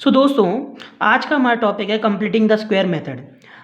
दोस्तों, आज का हमारा टॉपिक है कंप्लीटिंग द स्क्वायर मेथड।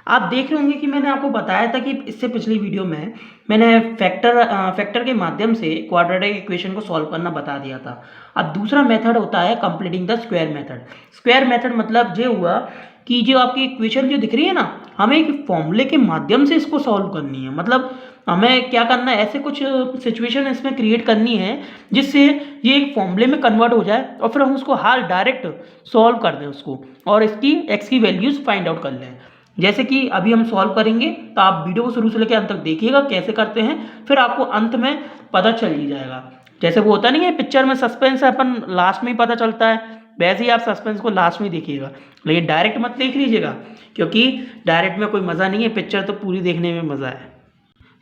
आप देख रहे होंगे कि मैंने आपको बताया था कि इससे पिछली वीडियो में मैंने फैक्टर के माध्यम से क्वाड्रेटिक इक्वेशन को सॉल्व करना बता दिया था। अब दूसरा मेथड होता है completing the square method. Square method मतलब ये हुआ कि जो आपकी इक्वेशन जो दिख रही है ना, हमें एक फॉर्मूले के माध्यम से इसको सॉल्व करनी है। मतलब हमें क्या करना है, ऐसे कुछ सिचुएशन इसमें क्रिएट करनी है जिससे ये एक फॉर्मूले में कन्वर्ट हो जाए और फिर हम उसको हाल डायरेक्ट सॉल्व कर दें उसको, और इसकी एक्स की वैल्यूज़ फाइंड आउट कर लें। जैसे कि अभी हम सॉल्व करेंगे, तो आप वीडियो को शुरू से लेकर अंत तक देखिएगा कैसे करते हैं, फिर आपको अंत में पता चल ही जाएगा। जैसे वो होता नहीं है पिक्चर में सस्पेंस है, अपन लास्ट में ही पता चलता है, वैसे ही आप सस्पेंस को लास्ट में देखिएगा, लेकिन डायरेक्ट मत देख लीजिएगा, क्योंकि डायरेक्ट में कोई मज़ा नहीं है, पिक्चर तो पूरी देखने में मज़ा है।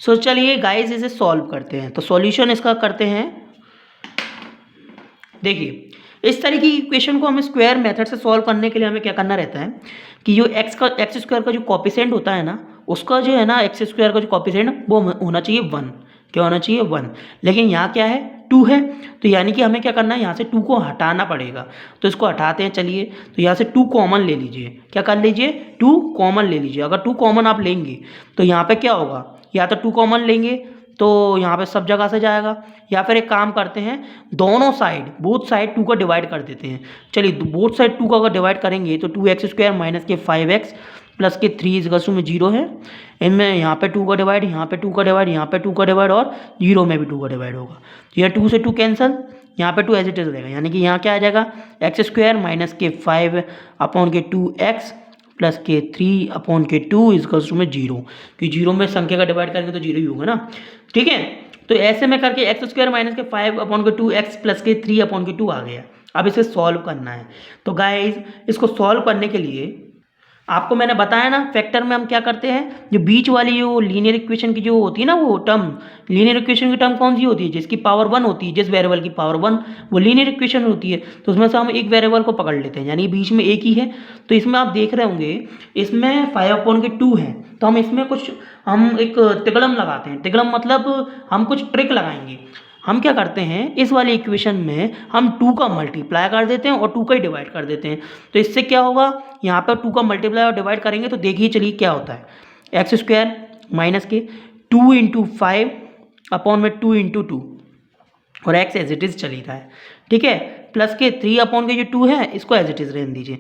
चलिए गाइस, इसे सॉल्व करते हैं। तो सॉल्यूशन इसका करते हैं। देखिए, इस तरह की इक्वेशन को हमें स्क्वायर मेथड से सॉल्व करने के लिए हमें क्या करना रहता है कि जो एक्स स्क्वायर का जो कॉपिसेंट होता है ना, उसका जो है ना, एक्स स्क्वायर का जो कॉपिसेंट वो होना चाहिए 1। क्या होना चाहिए? 1। लेकिन यहाँ क्या है? 2 है। तो यानी कि हमें क्या करना है, यहाँ से 2 को हटाना पड़ेगा। तो इसको हटाते हैं। चलिए, तो यहाँ से 2 कॉमन ले लीजिए। क्या कर लीजिए? 2 कॉमन ले लीजिए। अगर 2 कॉमन आप लेंगे तो यहाँ पे क्या होगा, या तो 2 कॉमन लेंगे तो यहाँ पे सब जगह से जाएगा, या फिर एक काम करते हैं, दोनों साइड बोथ साइड 2 का डिवाइड कर देते हैं। चलिए, बोथ साइड 2 का अगर डिवाइड करेंगे तो 2x स्क्वायर माइनस के 5x प्लस के 3 इक्वल्स में 0 है। इनमें यहाँ पे 2 का डिवाइड, यहाँ पे 2 का डिवाइड, यहाँ पे 2 का डिवाइड, और 0 में भी 2 का डिवाइड होगा। तो यह 2 से 2 कैंसिल, यहाँ पे 2 एज इट इज रहेगा। यानी कि यहाँ क्या आ जाएगा, एक्स स्क्वायर माइनस के 5 अपॉन के 2x प्लस के 3 अपॉन के 2 इक्वल्स में 0, कि 0 में संख्या का डिवाइड करेंगे तो 0 ही होगा ना। ठीक है, तो ऐसे में करके एक्स स्क्वायर माइनस के 5 अपॉन के 2x प्लस के 3 अपॉन के 2 आ गया। अब इसे सॉल्व करना है। तो गाइज, इसको सॉल्व करने के लिए आपको मैंने बताया ना, फैक्टर में हम क्या करते हैं, जो बीच वाली जो लीनियर इक्वेशन की जो होती है ना, वो टर्म, लीनियर इक्वेशन की टर्म कौन सी होती है, जिसकी पावर 1 होती है, जिस वेरिएबल की पावर 1, वो लीनियर इक्वेशन होती है। तो उसमें से हम एक वेरिएबल को पकड़ लेते हैं, यानी बीच में एक ही है। तो इसमें आप देख रहे होंगे, इसमें 5 अपॉन के 2 है, तो हम इसमें कुछ हम एक तिगड़म लगाते हैं। तिगड़म मतलब हम कुछ ट्रिक लगाएंगे। हम क्या करते हैं, इस वाली इक्वेशन में हम 2 का मल्टीप्लाई कर देते हैं और 2 का ही डिवाइड कर देते हैं। तो इससे क्या होगा, यहाँ पर 2 का मल्टीप्लाई और डिवाइड करेंगे तो देखिए, चलिए क्या होता है, एक्स स्क्वायर माइनस के 2 इंटू 5 अपॉन में 2 इंटू 2, और एक्स एज इट इज़ चली रहा है। ठीक है, प्लस के 3 अपॉन के जो 2 है, इसको एज इट इज़ रहने दीजिए।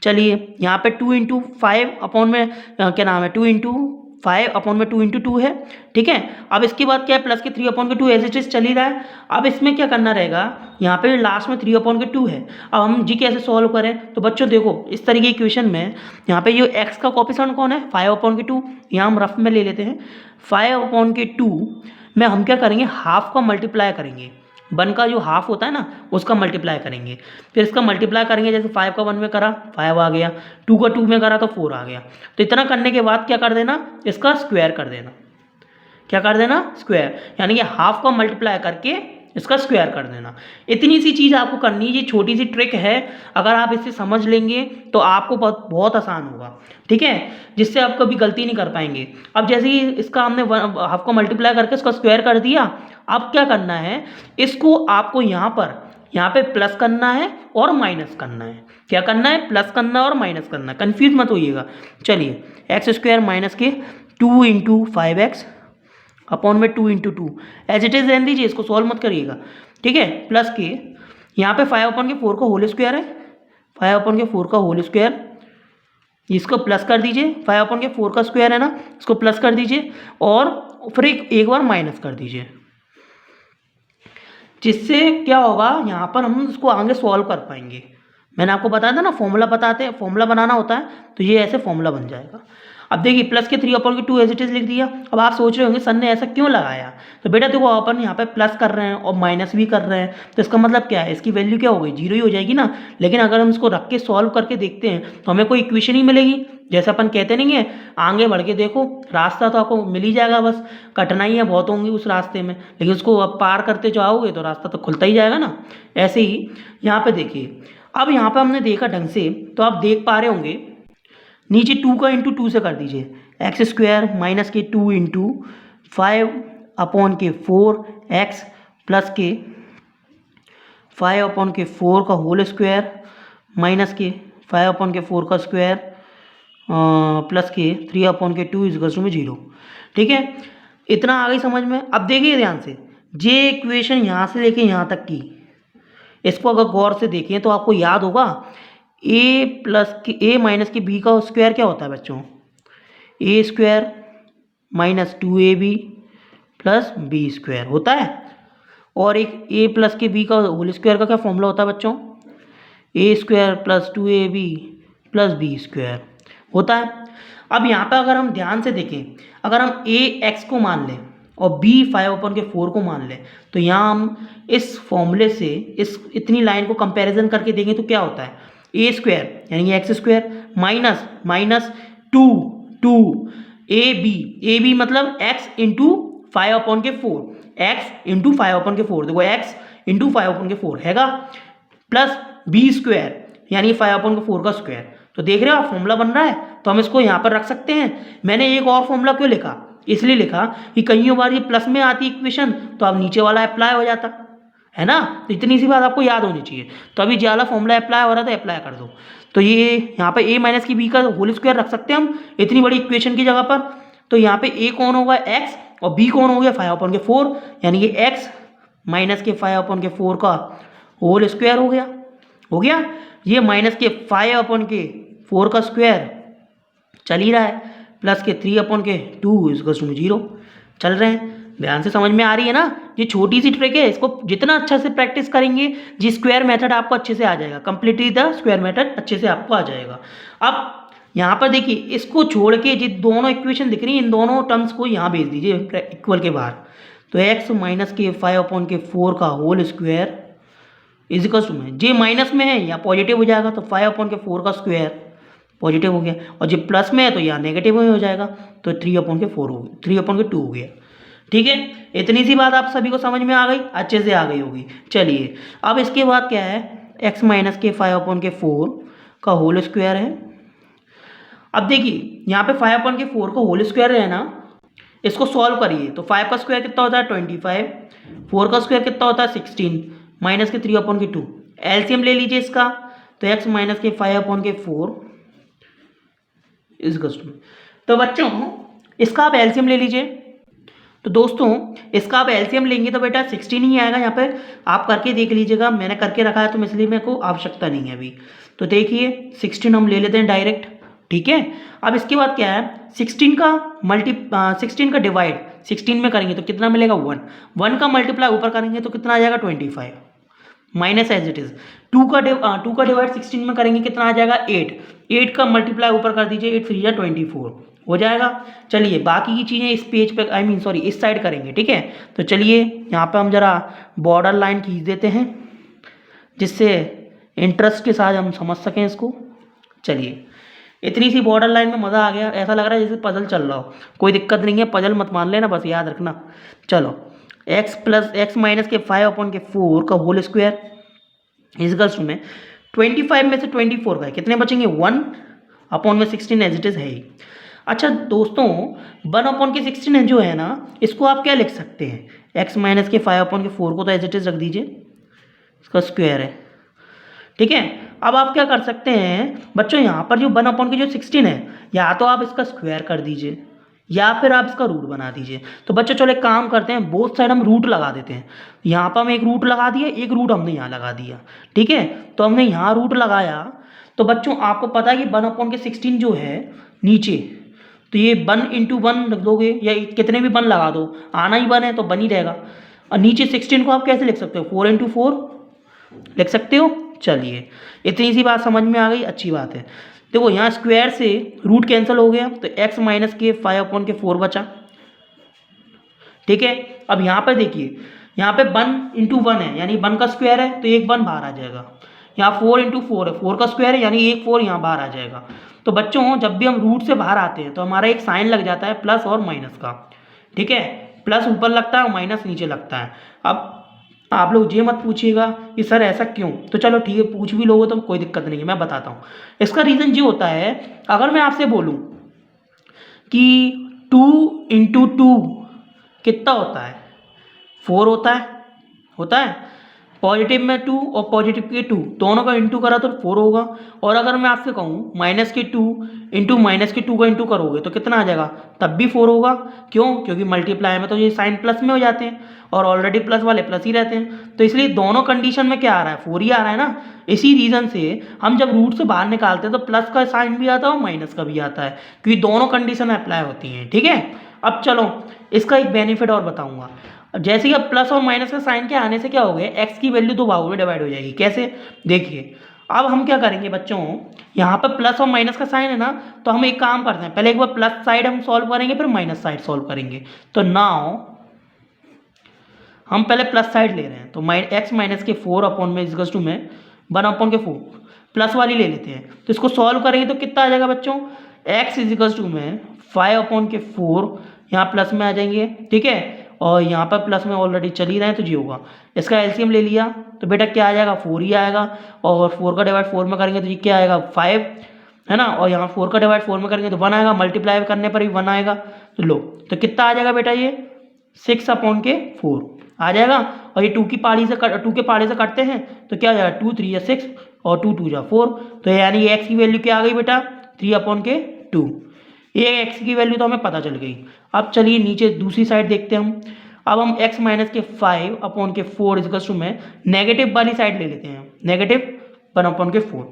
चलिए, यहाँ पे 2 इंटू 5 अपॉन में क्या नाम है, 2 इंटू 5 अपॉन में 2 इंटू 2 है। ठीक है, अब इसके बाद क्या है, प्लस के 3 अपॉन के 2 एज इट इज चल ही रहा है। अब इसमें क्या करना रहेगा, यहाँ पे लास्ट में 3 अपॉन के 2 है। अब हम जी कैसे सॉल्व करें, तो बच्चों देखो, इस तरीके की इक्वेशन में यहाँ पे ये एक्स का कॉफिशिएंट कौन है, 5 अपॉन के 2, यहाँ हम रफ में ले लेते हैं। 5 अपॉन के 2 में हम क्या करेंगे, हाफ का मल्टीप्लाई करेंगे। 1 का जो हाफ होता है ना, उसका मल्टीप्लाई करेंगे। फिर इसका मल्टीप्लाई करेंगे, जैसे 5 का 1 में करा 5 आ गया, 2 का 2 में करा तो 4 आ गया। तो इतना करने के बाद क्या कर देना, इसका स्क्वायर कर देना। क्या कर देना, स्क्वायर, यानी कि हाफ का मल्टीप्लाई करके इसका स्क्वायर कर देना। इतनी सी चीज़ आपको करनी है, ये छोटी सी ट्रिक है। अगर आप इसे समझ लेंगे तो आपको बहुत बहुत आसान होगा। ठीक है, जिससे आप कभी गलती नहीं कर पाएंगे। अब जैसे ही इसका हमने हाफ का मल्टीप्लाई करके इसका स्क्वायर कर दिया, अब क्या करना है, इसको आपको यहाँ पे प्लस करना है और माइनस करना है। क्या करना है, प्लस करना है और माइनस करना है, कन्फ्यूज मत होइएगा। चलिए, एक्स स्क्वायर माइनस के 2 इंटू 5x अपॉन में 2 इंटू 2 एज इट इज रहने दीजिए, इसको सॉल्व मत करिएगा। ठीक है, प्लस के यहाँ पे 5 अपॉन के 4 का होल स्क्वायर है, 5 अपॉन के 4 का होल स्क्वायर, इसको प्लस कर दीजिए। 5 अपॉन के 4 का स्क्वायर है ना, इसको प्लस कर दीजिए और फिर एक बार माइनस कर दीजिए, जिससे क्या होगा, यहाँ पर हम इसको आगे सॉल्व कर पाएंगे। मैंने आपको बताया था ना, फॉर्मूला बनाना होता है, तो ये ऐसे फॉर्मूला बन जाएगा। अब देखिए, प्लस के 3 अपॉन के 2 एज इट इज लिख दिया। अब आप सोच रहे होंगे सर ने ऐसा क्यों लगाया, तो बेटा देखो, अपन यहाँ पे प्लस कर रहे हैं और माइनस भी कर रहे हैं, तो इसका मतलब क्या है, इसकी वैल्यू क्या हो गई, 0 ही हो जाएगी ना। लेकिन अगर हम इसको रख के सॉल्व करके देखते हैं तो हमें कोई इक्वेशन ही मिलेगी। जैसे अपन कहते नहीं है, आगे बढ़ के देखो, रास्ता तो आपको मिल ही जाएगा, बस कठिनाइयाँ बहुत होंगी उस रास्ते में, लेकिन उसको अब पार करते जाओगे तो रास्ता तो खुलता ही जाएगा ना। ऐसे ही यहाँ पे देखिए, अब यहाँ पे हमने देखा ढंग से, तो आप देख पा रहे होंगे, नीचे 2 का इंटू 2 से कर दीजिए। एक्स स्क्वायर माइनस के 2 इंटू 5 अपॉन के 4 एक्स प्लस के 5 अपॉन के 4 का होल स्क्वायर माइनस के 5/4 का स्क्वायर प्लस के 3/2 इक्वल्स टू में 0। ठीक है, इतना आ गई समझ में। अब देखिए ध्यान से, ये इक्वेशन यहाँ से लेके यहाँ तक की, इसको अगर गौर से देखें तो आपको याद होगा a माइनस के b का स्क्वायर क्या होता है बच्चों, a square minus 2ab plus B square होता है। और एक a प्लस के b का होल स्क्वायर का क्या फॉर्मूला होता है बच्चों, a square plus 2ab plus B square होता है। अब यहाँ पे अगर हम ध्यान से देखें, अगर हम a x को मान लें और b 5/4 को मान लें, तो यहाँ हम इस फॉर्मूले से इस इतनी लाइन को कंपैरिजन करके देखें तो क्या होता है, a स्क्वायर यानी X square minus minus 2 A B मतलब x इंटू 5/4, x इंटू 5/4, देखो x इंटू 5/4 हैगा, प्लस बी स्क्वायर यानी 5/4 का स्क्वायर। तो देख रहे हो आप फॉर्मूला बन रहा है, तो हम इसको यहाँ पर रख सकते हैं। मैंने एक और फॉर्मूला क्यों लिखा, इसलिए लिखा कि कई बार ये प्लस में आती इक्वेशन तो अब नीचे वाला अप्लाई हो जाता है ना, तो इतनी सी बात आपको याद होनी चाहिए। तो अभी जो वाला फॉर्मूला अप्लाई हो रहा था अप्लाई कर दो। तो ये यहाँ पे a माइनस की b का होल स्क्वायर रख सकते हैं हम इतनी बड़ी इक्वेशन की जगह पर। तो यहाँ पे a कौन होगा x और b कौन हो गया 5/4, यानी कि x माइनस के 5/4 का होल स्क्वायर हो गया। ये माइनस के 5/4 का स्क्वायर चल ही रहा है, प्लस के 3/2 इक्वल्स टू 0 चल रहे हैं। ध्यान से समझ में आ रही है ना, ये छोटी सी ट्रिक है, इसको जितना अच्छा से प्रैक्टिस करेंगे जी स्क्वायर मेथड आपको अच्छे से आ जाएगा, कंप्लीटली द स्क्वायर मेथड अच्छे से आपको आ जाएगा। अब यहाँ पर देखिए, इसको छोड़ के जो दोनों इक्वेशन दिख रही है इन दोनों टर्म्स को यहाँ भेज दीजिए इक्वल के बाहर। तो x माइनस के 5/4 का होल स्क्वायर इजिकल्स टू में, जे माइनस में है या पॉजिटिव हो जाएगा, तो 5/4 का स्क्वायर पॉजिटिव हो गया, और जब प्लस में है तो यहाँ नेगेटिव में हो जाएगा, तो 3/4 हो गया, 3/2 हो गया। ठीक है, इतनी सी बात आप सभी को समझ में आ गई, अच्छे से आ गई होगी। चलिए अब इसके बाद क्या है, x माइनस के 5/4 का होल स्क्वायर है। अब देखिए यहाँ पे 5/4 का होल स्क्वायर है ना, इसको सॉल्व करिए तो 5 का स्क्वायर कितना होता है 25, 4 का स्क्वायर कितना होता है 16, माइनस के 3/2, एलसीएम ले लीजिए इसका, तो x माइनस के 5/4 इस कस्ट में। तो बच्चों इसका आप एलसीएम ले लीजिए, तो दोस्तों इसका आप एलसीएम लेंगे तो बेटा 16 ही आएगा। यहाँ पे आप करके देख लीजिएगा, मैंने करके रखा है तो इसलिए मेरे को आवश्यकता नहीं है अभी। तो देखिए 16 हम ले लेते हैं डायरेक्ट। ठीक है, अब इसके बाद क्या है, 16 का डिवाइड 16 में करेंगे तो कितना मिलेगा 1 का मल्टीप्लाई ऊपर करेंगे तो कितना आ जाएगा 25, माइनस एज इट इज 2 का डिवाइड 16 में करेंगे कितना आ जाएगा 8 का मल्टीप्लाई ऊपर कर दीजिए, 8 3 जा 24 हो जाएगा। चलिए बाकी की चीज़ें इस पेज पे इस साइड करेंगे। ठीक है, तो चलिए यहाँ पे हम जरा बॉर्डर लाइन खींच देते हैं जिससे इंटरेस्ट के साथ हम समझ सकें इसको। चलिए इतनी सी बॉर्डर लाइन में मज़ा आ गया, ऐसा लग रहा है जैसे पजल चल रहा हो। कोई दिक्कत नहीं है, पजल मत मान लेना, बस याद रखना। चलो x माइनस के 5/4 का होल स्क्वायर इजकल्स टू में 25 में से 24 का कितने बचेंगे 1/16 एज इट इज़ है ही। अच्छा दोस्तों 1/16 जो है ना, इसको आप क्या लिख सकते हैं, x माइनस के 5/4 को तो एज इट इज़ रख दीजिए, इसका स्क्वायर है। ठीक है, अब आप क्या कर सकते हैं बच्चों, यहाँ पर जो 1/16 है, या तो आप इसका स्क्वायर कर दीजिए या फिर आप इसका रूट बना दीजिए। तो बच्चों चलो एक काम करते हैं, बोथ साइड हम रूट लगा देते हैं। यहाँ पर हम एक रूट लगा दिया, एक रूट हमने यहाँ लगा दिया। ठीक है, तो हमने यहाँ रूट लगाया, तो बच्चों आपको पता है कि 1/16 जो है नीचे, तो ये 1 × 1 रख दोगे या कितने भी 1 लगा दो, आना ही 1 है तो 1 ही रहेगा। और नीचे 16 को आप कैसे लिख सकते हो, 4 × 4 लिख सकते हो। चलिए इतनी सी बात समझ में आ गई, अच्छी बात है। देखो यहाँ स्क्वायर से रूट कैंसिल हो गया, तो x माइनस के 5/4 बचा। ठीक है, अब यहाँ पर देखिए, यहाँ पे 1 × 1 है यानी 1 का स्क्वायर है, तो एक 1 बाहर आ जाएगा। यहाँ 4 × 4 है, 4 का स्क्वायर है यानी एक 4 यहाँ बाहर आ जाएगा। तो बच्चों जब भी हम रूट से बाहर आते हैं तो हमारा एक साइन लग जाता है प्लस और माइनस का। ठीक है, प्लस ऊपर लगता है और माइनस नीचे लगता है। अब आप लोग ये मत पूछिएगा कि सर ऐसा क्यों, तो चलो ठीक है पूछ भी लोगे तो कोई दिक्कत नहीं है, मैं बताता हूँ। इसका रीज़न ये होता है, अगर मैं आपसे बोलूँ कि 2 × 2 कितना होता है, 4 होता है पॉजिटिव में 2 और पॉजिटिव के 2 दोनों का इंटू करा तो 4 होगा। और अगर मैं आपसे कहूँ माइनस के 2 इंटू माइनस के 2 का इंटू करोगे तो कितना आ जाएगा, तब भी 4 होगा। क्यों? क्योंकि मल्टीप्लाई में तो ये साइन प्लस में हो जाते हैं और ऑलरेडी प्लस वाले प्लस ही रहते हैं, तो इसलिए दोनों कंडीशन में क्या आ रहा है, 4 ही आ रहा है ना। इसी रीज़न से हम जब रूट से बाहर निकालते हैं तो प्लस का साइन भी आता है और माइनस का भी आता है, क्योंकि दोनों कंडीशन अप्लाई होती हैं। ठीक है, अब चलो इसका एक बेनिफिट और बताऊंगा। जैसे कि अब प्लस और माइनस का साइन के आने से क्या हो गया, एक्स की वैल्यू 2 भागों में डिवाइड हो जाएगी। कैसे? देखिए, अब हम क्या करेंगे बच्चों, यहाँ पर प्लस और माइनस का साइन है ना, तो हम एक काम करते हैं, पहले एक बार प्लस साइड हम सॉल्व करेंगे फिर माइनस साइड सॉल्व करेंगे। तो नाउ हम पहले प्लस साइड ले रहे हैं, तो एक्स माइनस के 4 अपॉन में इक्वल्स टू में 1 अपॉन के 4 प्लस वाली ले लेते हैं। तो इसको सॉल्व करेंगे तो कितना आ जाएगा बच्चों, एक्स इक्वल्स टू में 5 अपॉन के 4 यहाँ प्लस में आ जाएंगे। ठीक है, और यहाँ पर प्लस में ऑलरेडी चल ही रहे हैं तो जी होगा। इसका एलसीएम ले लिया तो बेटा क्या आ जाएगा, 4 ही आएगा। और 4 का डिवाइड 4 में करेंगे तो ये क्या आएगा, 5 है ना। और यहाँ 4 का डिवाइड 4 में करेंगे तो 1 आएगा, मल्टीप्लाई करने पर ही 1 आएगा। तो लो, तो कितना आ जाएगा बेटा, ये 6 अपॉन के 4 आ जाएगा। और ये 2 की पारी से 2 के पारे से काटते हैं तो क्या आ जाएगा, 2 3 या 6 और 2 2 जा 4। तो यानी ये एक्स की वैल्यू क्या आ गई बेटा, 3 अपॉन के 2। ये एक्स की वैल्यू तो हमें पता चल गई। अब चलिए नीचे दूसरी साइड देखते हैं हम। अब हम x माइनस के 5 अपॉन के 4 इक्वल्स टू में नेगेटिव वाली साइड ले लेते हैं, नेगेटिव 1 अपॉन के 4।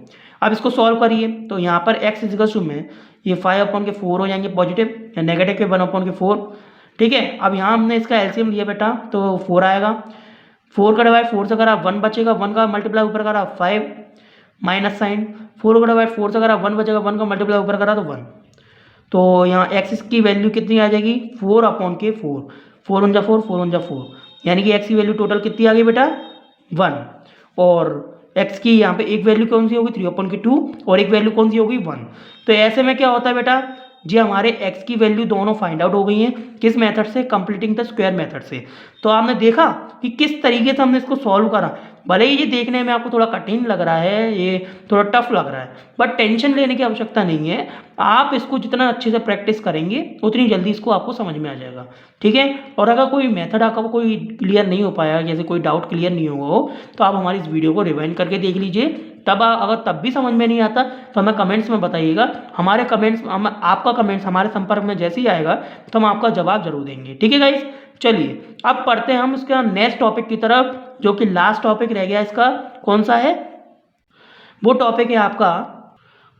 अब इसको सॉल्व करिए तो यहाँ पर x इक्वल्स टू में ये 5 अपॉन के 4 हो जाएंगे पॉजिटिव, या नेगेटिव के 1 अपॉन के 4। ठीक है, अब यहाँ हमने इसका एलसीएम लिया बेटा तो 4 आएगा। 4 का डिवाइड 4 से करा 1 बचेगा, 1 का मल्टीप्लाई ऊपर करा 5 माइनस साइन, 4 का डिवाइड 4 से करा 1 बचेगा, 1 का मल्टीप्लाई ऊपर करा तो 1। तो यहाँ एक्स की वैल्यू कितनी आ जाएगी, 4 अपॉन के 4, 4 1 जा 4, 4 1 जा 4, यानी कि एक्स की वैल्यू टोटल कितनी आ गई बेटा, 1। और एक्स की यहाँ पे एक वैल्यू कौन सी होगी, 3 अपॉन की 2, और एक वैल्यू कौन सी होगी, 1। तो ऐसे में क्या होता है बेटा, जी हमारे x की वैल्यू दोनों फाइंड आउट हो गई हैं, किस मेथड से, कंप्लीटिंग द स्क्वायर मेथड से। तो आपने देखा कि किस तरीके से हमने इसको सॉल्व करा। भले ही ये देखने में आपको थोड़ा कठिन लग रहा है, ये थोड़ा टफ लग रहा है, बट टेंशन लेने की आवश्यकता नहीं है। आप इसको जितना अच्छे से प्रैक्टिस करेंगे उतनी जल्दी इसको आपको समझ में आ जाएगा। ठीक है, और अगर कोई मेथड आपका कोई क्लियर नहीं हो पाया, जैसे कोई डाउट क्लियर नहीं हुआ हो, तो आप हमारी इस वीडियो को रिवाइंड करके देख लीजिए। अगर तब भी समझ में नहीं आता तो हमें कमेंट्स में बताइएगा। हमारे कमेंट्स, आपका कमेंट्स हमारे संपर्क में जैसे ही आएगा तो हम आपका जवाब जरूर देंगे। ठीक है गाइस, चलिए अब पढ़ते हैं हम इसका नेक्स्ट टॉपिक की तरफ, जो कि लास्ट टॉपिक रह गया इसका। कौन सा है वो टॉपिक, है आपका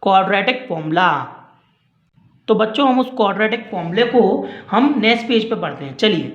क्वाड्रेटिक फॉर्मूला। तो बच्चों हम उस क्वाड्रेटिक फॉर्मूले को हम नेक्स्ट पेज पे पढ़ते हैं। चलिए